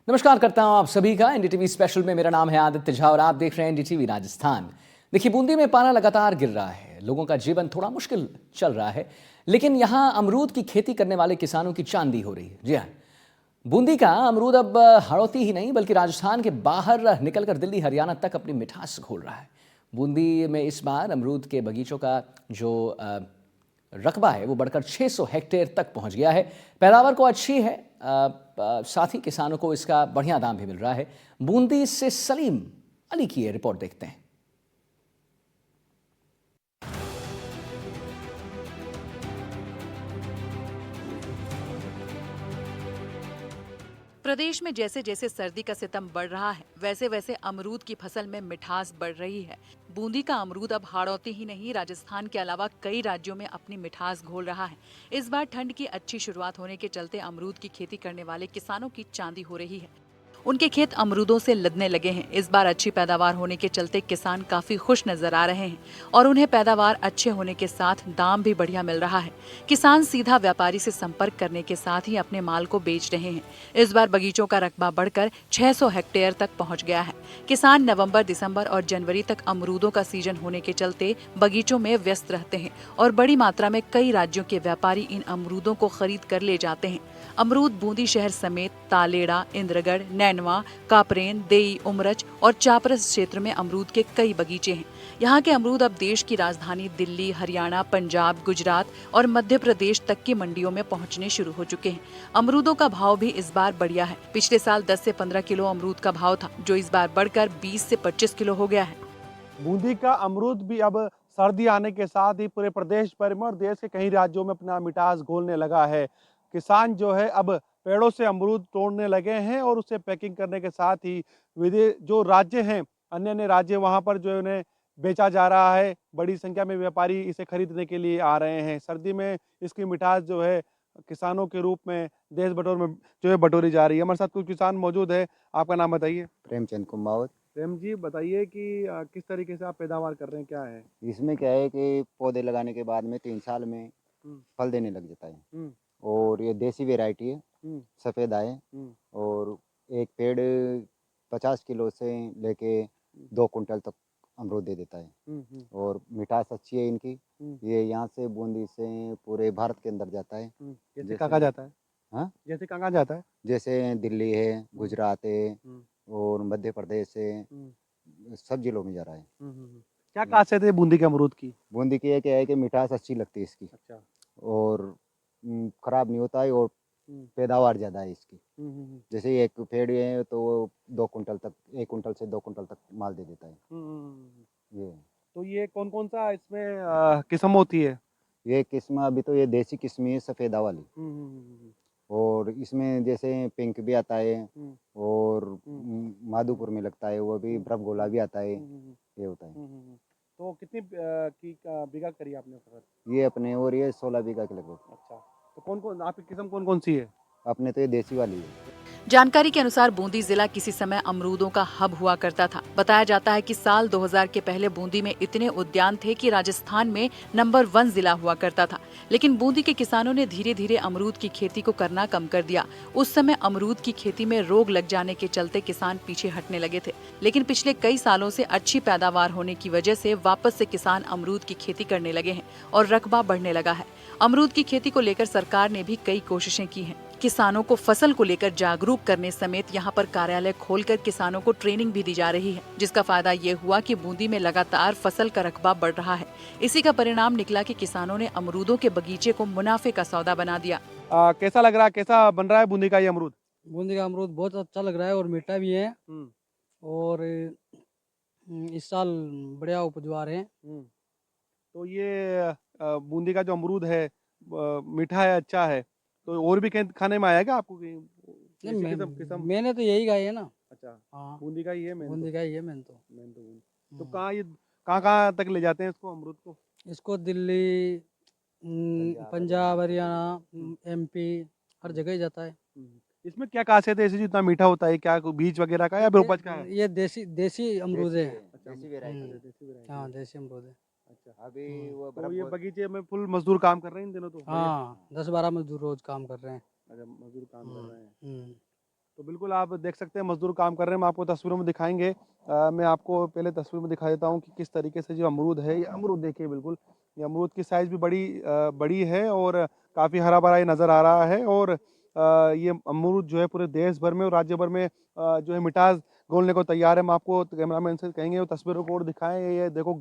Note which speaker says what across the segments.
Speaker 1: नमस्कार करता हूं आप सभी का एनडीटीवी स्पेशल में। मेरा नाम है आदित्य झा और आप देख रहे हैं एनडीटीवी राजस्थान। देखिए, बूंदी में पारा लगातार गिर रहा है, लोगों का जीवन थोड़ा मुश्किल चल रहा है, लेकिन यहां अमरूद की खेती करने वाले किसानों की चांदी हो रही है। जी हाँ, बूंदी का अमरूद अब हड़ौती ही नहीं बल्कि राजस्थान के बाहर निकलकर दिल्ली हरियाणा तक अपनी मिठास घोल रहा है। बूंदी में इस बार अमरूद के बगीचों का जो रकबा है वो बढ़कर 600 हेक्टेयर तक पहुंच गया है। पैदावार को अच्छी है, साथ ही किसानों को इसका बढ़िया दाम भी मिल रहा है। बूंदी से सलीम अली की ये रिपोर्ट देखते हैं।
Speaker 2: प्रदेश में जैसे जैसे सर्दी का सितम बढ़ रहा है, वैसे वैसे अमरूद की फसल में मिठास बढ़ रही है। बूंदी का अमरूद अब हाड़ौती ही नहीं, राजस्थान के अलावा कई राज्यों में अपनी मिठास घोल रहा है। इस बार ठंड की अच्छी शुरुआत होने के चलते अमरूद की खेती करने वाले किसानों की चांदी हो रही है। उनके खेत अमरूदों से लदने लगे हैं। इस बार अच्छी पैदावार होने के चलते किसान काफी खुश नजर आ रहे हैं और उन्हें पैदावार अच्छे होने के साथ दाम भी बढ़िया मिल रहा है। किसान सीधा व्यापारी से संपर्क करने के साथ ही अपने माल को बेच रहे हैं। इस बार बगीचों का रकबा बढ़कर 600 हेक्टेयर तक पहुंच गया है। किसान नवंबर, दिसंबर और जनवरी तक अमरूदों का सीजन होने के चलते बगीचों में व्यस्त रहते हैं और बड़ी मात्रा में कई राज्यों के व्यापारी इन अमरूदों को खरीद कर ले जाते हैं। अमरूद बूंदी शहर समेत तालेड़ा, इंद्रगढ़, नैनवा, कापरेन, देई, उमरच और चापरस क्षेत्र में अमरूद के कई बगीचे हैं। यहाँ के अमरूद अब देश की राजधानी दिल्ली, हरियाणा, पंजाब, गुजरात और मध्य प्रदेश तक की मंडियों में पहुँचने शुरू हो चुके हैं। अमरूदों का भाव भी इस बार बढ़िया है। पिछले साल 10 से 15 किलो अमरूद का भाव था, जो इस बार बढ़कर 20 से 25 किलो हो गया है।
Speaker 3: बूंदी का अमरूद भी अब सर्दी आने के साथ ही पूरे प्रदेश भर में और देश के कई राज्यों में अपना मिठास घोलने लगा है। किसान जो है अब पेड़ों से अमरूद तोड़ने लगे हैं और उसे पैकिंग करने के साथ ही विदेश जो राज्य हैं, अन्य अन्य राज्य, वहाँ पर जो उन्हें बेचा जा रहा है। बड़ी संख्या में व्यापारी इसे खरीदने के लिए आ रहे हैं। सर्दी में इसकी मिठास जो है किसानों के रूप में देश भर में जो है बटोरी जा रही है। हमारे साथ कुछ किसान मौजूद है। आपका नाम बताइए।
Speaker 4: प्रेमचंद कुमावत।
Speaker 3: प्रेम जी, बताइए कि किस तरीके से आप पैदावार कर रहे हैं, क्या है?
Speaker 4: इसमें क्या है कि पौधे लगाने के बाद में 3 साल में
Speaker 3: हुँ,
Speaker 4: फल देने लग जाता है।
Speaker 3: हुँ,
Speaker 4: और ये देसी वैरायटी है,
Speaker 3: हुँ,
Speaker 4: सफ़ेद आए।
Speaker 3: हुँ,
Speaker 4: और एक पेड़ 50 किलो से लेके 2 कुंटल तक अमरूद दे देता है।
Speaker 3: हुँ, हुँ,
Speaker 4: और मिठास अच्छी है इनकी।
Speaker 3: हुँ,
Speaker 4: ये यहाँ से बूंदी से पूरे भारत के अंदर जाता है।
Speaker 3: हुँ। जैसे
Speaker 4: जैसे
Speaker 3: कहाँ जाता है?
Speaker 4: हाँ,
Speaker 3: जैसे कहाँ जाता है?
Speaker 4: जैसे दिल्ली है,
Speaker 3: हुँ,
Speaker 4: गुजरात है
Speaker 3: हुँ,
Speaker 4: और मध्य प्रदेश है,
Speaker 3: हुँ,
Speaker 4: सब जिलों में जा रहा है।
Speaker 3: हुँ, हुँ। क्या खासियत है बूंदी के अमरूद की?
Speaker 4: बूंदी की ये क्या है कि मिठास अच्छी लगती है इसकी।
Speaker 3: अच्छा।
Speaker 4: और खराब नहीं होता है और
Speaker 3: हुँ,
Speaker 4: पैदावार ज़्यादा है इसकी।
Speaker 3: हुँ, हुँ, हुँ,
Speaker 4: जैसे एक पेड़ है तो वो 2 कुंटल तक, 1 कुंटल से 2 कुंटल तक माल दे देता है।
Speaker 3: हुँ, हुँ।
Speaker 4: ये
Speaker 3: तो ये कौन-कौन सा इसमें किस्म होती है?
Speaker 4: ये किस्म अभी तो ये देसी किस्म ही है, सफ़ेदा वाली।
Speaker 3: हुँ, हुँ, हुँ, हुँ,
Speaker 4: और इसमें जैसे पिंक भी आता है
Speaker 3: हुँ,
Speaker 4: और
Speaker 3: हुँ,
Speaker 4: माधोपुर में लगता है, वो भी
Speaker 3: हुँ,
Speaker 4: बर्फ़ गोला भी आता है,
Speaker 3: हुँ, हुँ, हुँ,
Speaker 4: ये होता है।
Speaker 3: हुँ, हुँ, हुँ। तो कितनी बीघा करी आपने फसल?
Speaker 4: ये अपने और ये 16 बीघा के लगभग।
Speaker 3: अच्छा। तो कौन-कौन आपकी किस्म कौन-कौन सी है?
Speaker 4: अपने तो ये देसी वाली है।
Speaker 2: जानकारी के अनुसार बूंदी जिला किसी समय अमरूदों का हब हुआ करता था। बताया जाता है कि साल 2000 के पहले बूंदी में इतने उद्यान थे कि राजस्थान में नंबर 1 जिला हुआ करता था। लेकिन बूंदी के किसानों ने धीरे धीरे अमरूद की खेती को करना कम कर दिया। उस समय अमरूद की खेती में रोग लग जाने के चलते किसान पीछे हटने लगे थे। लेकिन पिछले कई सालों से अच्छी पैदावार होने की वजह से वापस से किसान अमरूद की खेती करने लगे हैं और रकबा बढ़ने लगा है। अमरूद की खेती को लेकर सरकार ने भी कई कोशिशें की हैं। किसानों को फसल को लेकर जागरूक करने समेत यहाँ पर कार्यालय खोलकर किसानों को ट्रेनिंग भी दी जा रही है, जिसका फायदा ये हुआ कि बूंदी में लगातार फसल का रकबा बढ़ रहा है। इसी का परिणाम निकला कि किसानों ने अमरूदों के बगीचे को मुनाफे का सौदा बना दिया।
Speaker 3: कैसा लग रहा है, कैसा बन रहा है बूंदी का ये अमरूद?
Speaker 5: बूंदी का अमरूद बहुत अच्छा लग रहा है और मीठा भी है।
Speaker 3: हुँ,
Speaker 5: और इस साल बढ़िया उपजवा रहे हैं।
Speaker 3: हुँ। तो ये बूंदी का जो अमरूद है मीठा है, अच्छा है। तो और भी कहीं खाने में आया क्या आपको कहीं?
Speaker 5: नहीं,
Speaker 3: ऐसी किस्म किस्म?
Speaker 5: मैंने तो यही खाई है ना।
Speaker 3: अच्छा,
Speaker 5: हाँ,
Speaker 3: बूंदी का ही है मेन तो।
Speaker 5: बूंदी का ही है मैंने तो।
Speaker 3: मेन तो बूंदी। तो
Speaker 5: हम्म,
Speaker 3: कहाँ ये कहाँ-कहाँ तक ले जाते हैं इसको, अमरूद को?
Speaker 5: इसको दिल्ली, पंजाब, हरियाणा,
Speaker 3: हुँ,
Speaker 5: एमपी हर
Speaker 3: हुँ,
Speaker 5: जगह ही जाता है।
Speaker 3: हुँ। इसमें क्या खासियत है ऐसी जो इतना मीठा होता है? क्या बीज वगैरह का
Speaker 5: ये
Speaker 3: या फिर उपज का है?
Speaker 5: ये देसी देसी अमरूद
Speaker 4: देसी
Speaker 5: है।
Speaker 4: है,
Speaker 3: अच्छा,
Speaker 4: देसी
Speaker 5: हम्म,
Speaker 4: वैरायटी
Speaker 3: अच्छा
Speaker 4: है।
Speaker 3: देसी वैरायटी
Speaker 5: हाँ,
Speaker 3: है।
Speaker 5: देसी अमरूद है।
Speaker 3: अच्छा,
Speaker 4: अभी
Speaker 5: हम्म,
Speaker 4: वो
Speaker 3: तो
Speaker 4: बर्फ़
Speaker 3: ये
Speaker 4: गो
Speaker 3: बगीचे में फुल मज़दूर काम कर रहे हैं इन दिनों तो? बढ़िया।
Speaker 5: हाँ, 10-12 मजदूर रोज काम कर रहे हैं।
Speaker 3: अच्छा, मज़दूर काम कर
Speaker 5: हम्म,
Speaker 3: रहे हैं।
Speaker 5: हम्म,
Speaker 3: तो बिल्कुल आप देख सकते हैं मजदूर काम कर रहे हैं, मैं आपको तस्वीरों में दिखाएंगे। मैं आपको पहले तस्वीर में दिखा देता हूँ कि किस तरीके से जो अमरूद है, ये अमरूद देखिए बिल्कुल, ये अमरूद की साइज़ भी बड़ी है और काफ़ी हरा भरा ये नज़र आ रहा है। और ये अमरूद जो है पूरे देश भर में और राज्य भर में जो है मिठास घोलने को तैयार है। मैं आपको कैमरामैन से कहेंगे वो तस्वीरों को और दिखाएं। ये देखो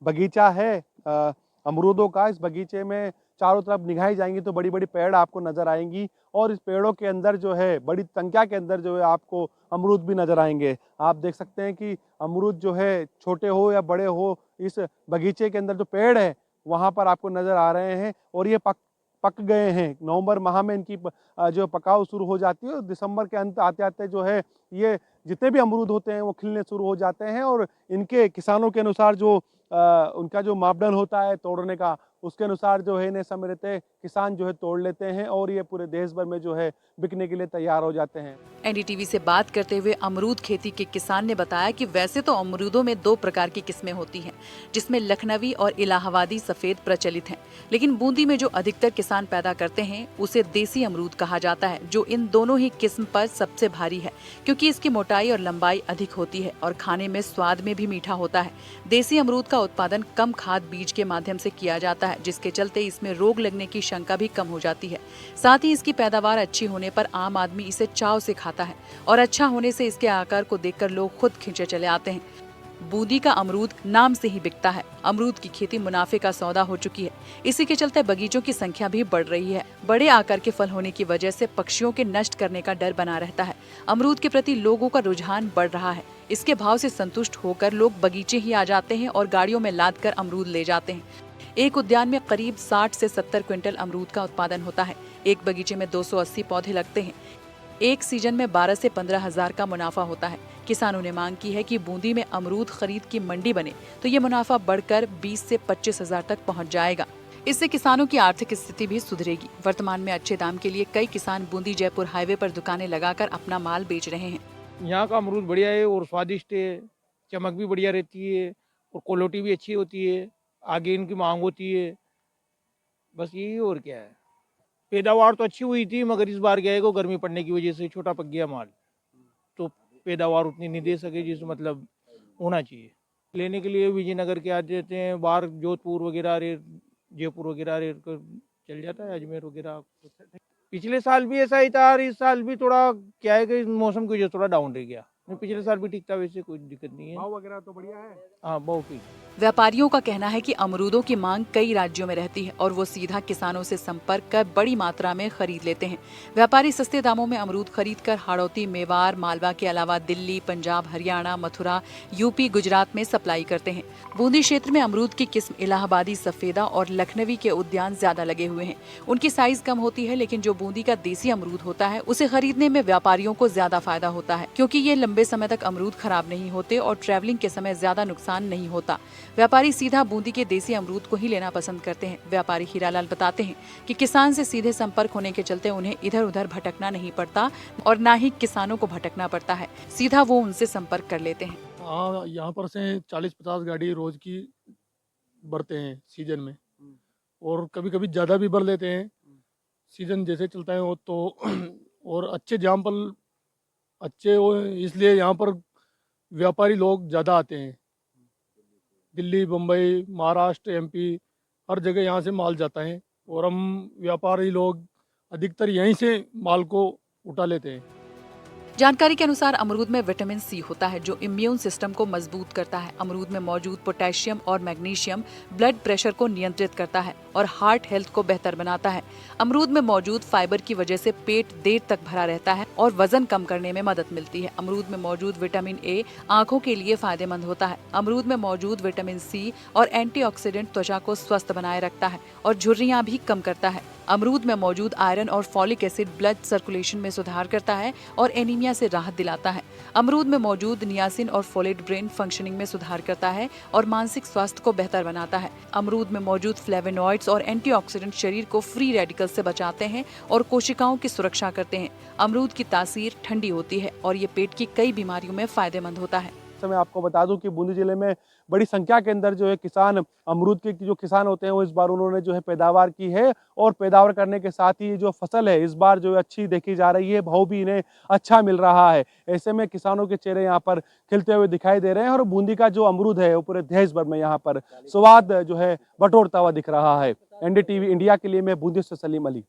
Speaker 3: बगीचा है अमरूदों का। इस बगीचे में चारों तरफ निगाहें जाएंगी तो बड़ी बड़ी पेड़ आपको नजर आएंगी और इस पेड़ों के अंदर जो है बड़ी संख्या के अंदर जो है आपको अमरूद भी नजर आएंगे। आप देख सकते हैं कि अमरूद जो है छोटे हो या बड़े हो, इस बगीचे के अंदर जो पेड़ है वहाँ पर आपको नजर आ रहे हैं और ये पक गए हैं। नवंबर माह में इनकी जो पकाव शुरू हो जाती है और दिसंबर के अंत आते आते जो है ये जितने भी अमरूद होते हैं वो खिलने शुरू हो जाते हैं। और इनके किसानों के अनुसार जो उनका जो मापदंड होता है तोड़ने का, उसके अनुसार जो है इन्हें समय रहते किसान जो है तोड़ लेते हैं और ये पूरे देश भर में जो है बिकने के लिए तैयार हो जाते हैं।
Speaker 2: एनडीटीवी से बात करते हुए अमरूद खेती के किसान ने बताया कि वैसे तो अमरूदों में 2 प्रकार की किस्में होती हैं, जिसमें लखनवी और इलाहाबादी सफेद प्रचलित हैं। लेकिन बूंदी में जो अधिकतर किसान पैदा करते हैं उसे देसी अमरूद कहा जाता है, जो इन दोनों ही किस्म पर सबसे भारी है, क्योंकि इसकी मोटाई और लंबाई अधिक होती है और खाने में स्वाद में भी मीठा होता है। देसी अमरूद का उत्पादन कम खाद बीज के माध्यम से किया जाता है, जिसके चलते इसमें रोग लगने की शंका भी कम हो जाती है। साथ ही इसकी पैदावार अच्छी होने पर आम आदमी इसे चाव से खाता है और अच्छा होने से इसके आकार को देखकर लोग खुद खींचे चले आते हैं। बूंदी का अमरूद नाम से ही बिकता है। अमरूद की खेती मुनाफे का सौदा हो चुकी है। इसी के चलते बगीचों की संख्या भी बढ़ रही है। बड़े आकार के फल होने की वजह से पक्षियों के नष्ट करने का डर बना रहता है। अमरूद के प्रति लोगों का रुझान बढ़ रहा है। इसके भाव से संतुष्ट होकर लोग बगीचे ही आ जाते हैं और गाड़ियों में लाद कर अमरूद ले जाते हैं। एक उद्यान में करीब 60 से 70 क्विंटल अमरूद का उत्पादन होता है। एक बगीचे में 280 पौधे लगते हैं। एक सीजन में 12 से 15 हजार का मुनाफा होता है। किसानों ने मांग की है कि बूंदी में अमरूद खरीद की मंडी बने तो ये मुनाफा बढ़कर 20 से 25 हजार तक पहुंच जाएगा। इससे किसानों की आर्थिक स्थिति भी सुधरेगी। वर्तमान में अच्छे दाम के लिए कई किसान बूंदी जयपुर हाईवे पर दुकानें लगाकर अपना माल बेच रहे हैं।
Speaker 6: यहाँ का अमरूद बढ़िया है और स्वादिष्ट है, चमक भी बढ़िया रहती है और क्वालिटी भी अच्छी होती है, आगे इनकी मांग होती है, बस यही और क्या है। पैदावार तो अच्छी हुई थी मगर इस बार क्या है को गर्मी पड़ने की वजह से छोटा पक गया माल, तो पैदावार उतनी नहीं दे सके जिस मतलब होना चाहिए। लेने के लिए विजयनगर के आ जाते हैं, बाहर जोधपुर वगैरह जयपुर वगैरह चल जाता है, अजमेर वगैरह। पिछले साल भी ऐसा ही था और इस साल भी थोड़ा क्या है कि मौसम की वजह से थोड़ा डाउन रह गया। पिछले साल भी ठीक था, वैसे कोई दिक्कत नहीं है।
Speaker 3: भाव वगैरह तो बढ़िया है।
Speaker 6: हाँ, बहुत ठीक।
Speaker 2: व्यापारियों का कहना है कि अमरूदों की मांग कई राज्यों में रहती है और वो सीधा किसानों से संपर्क कर बड़ी मात्रा में खरीद लेते हैं। व्यापारी सस्ते दामों में अमरूद खरीदकर हाड़ौती, मेवाड़, मालवा के अलावा दिल्ली, पंजाब, हरियाणा, मथुरा, यूपी, गुजरात में सप्लाई करते हैं। बूंदी क्षेत्र में अमरूद की किस्म इलाहाबादी सफेदा और लखनवी के उद्यान ज्यादा लगे हुए हैं। उनकी साइज कम होती है, लेकिन जो बूंदी का देसी अमरूद होता है उसे खरीदने में व्यापारियों को ज्यादा फायदा होता है, क्योंकि ये लंबे समय तक अमरूद खराब नहीं होते और ट्रैवलिंग के समय ज्यादा नुकसान नहीं होता। व्यापारी सीधा बूंदी के देसी अमरूद को ही लेना पसंद करते हैं। व्यापारी हीरालाल बताते हैं कि किसान से सीधे संपर्क होने के चलते उन्हें इधर उधर भटकना नहीं पड़ता और न ही किसानों को भटकना पड़ता है, सीधा वो उनसे संपर्क कर लेते हैं।
Speaker 7: हाँ, यहाँ पर से 40-50 गाड़ी रोज की भरते हैं सीजन में, और कभी कभी ज़्यादा भी भर लेते हैं। सीजन जैसे चलता है वो तो और अच्छे एग्जाम्पल अच्छे हो, इसलिए यहाँ पर व्यापारी लोग ज़्यादा आते हैं। दिल्ली, बम्बई, महाराष्ट्र, एमपी हर जगह यहाँ से माल जाता है और हम व्यापारी लोग अधिकतर यहीं से माल को उठा लेते हैं।
Speaker 2: जानकारी के अनुसार अमरूद में विटामिन सी होता है, जो इम्यून सिस्टम को मजबूत करता है। अमरूद में मौजूद पोटेशियम और मैग्नीशियम ब्लड प्रेशर को नियंत्रित करता है और हार्ट हेल्थ को बेहतर बनाता है। अमरूद में मौजूद फाइबर की वजह से पेट देर तक भरा रहता है और वजन कम करने में मदद मिलती है। अमरूद में मौजूद विटामिन ए आंखों के लिए फायदेमंद होता है। अमरूद में मौजूद विटामिन सी और एंटीऑक्सीडेंट त्वचा को स्वस्थ बनाए रखता है और झुर्रियां भी कम करता है। अमरूद में मौजूद आयरन और फॉलिक एसिड ब्लड सर्कुलेशन में सुधार करता है और एनीमिया से राहत दिलाता है। अमरूद में मौजूद नियासिन और फोलेट ब्रेन फंक्शनिंग में सुधार करता है और मानसिक स्वास्थ्य को बेहतर बनाता है। अमरूद में मौजूद फ्लेवोनॉइड्स और एंटीऑक्सीडेंट शरीर को फ्री रेडिकल से बचाते हैं और कोशिकाओं की सुरक्षा करते हैं। अमरूद की तासीर ठंडी होती है और ये पेट की कई बीमारियों में फायदेमंद होता है।
Speaker 3: समय आपको बता दूं कि बूंदी जिले में बड़ी संख्या के अंदर जो है किसान अमरूद के जो किसान होते हैं वो इस बार उन्होंने जो है पैदावार की है और पैदावार करने के साथ ही जो फसल है इस बार जो है अच्छी देखी जा रही है, भाव भी इन्हें अच्छा मिल रहा है। ऐसे में किसानों के चेहरे यहाँ पर खिलते हुए दिखाई दे रहे हैं और बूंदी का जो अमरूद है वो पूरे देश भर में यहाँ पर स्वाद जो है बटोरता हुआ दिख रहा है। एनडीटीवी इंडिया के लिए मैं बूंदी से सलीम अली।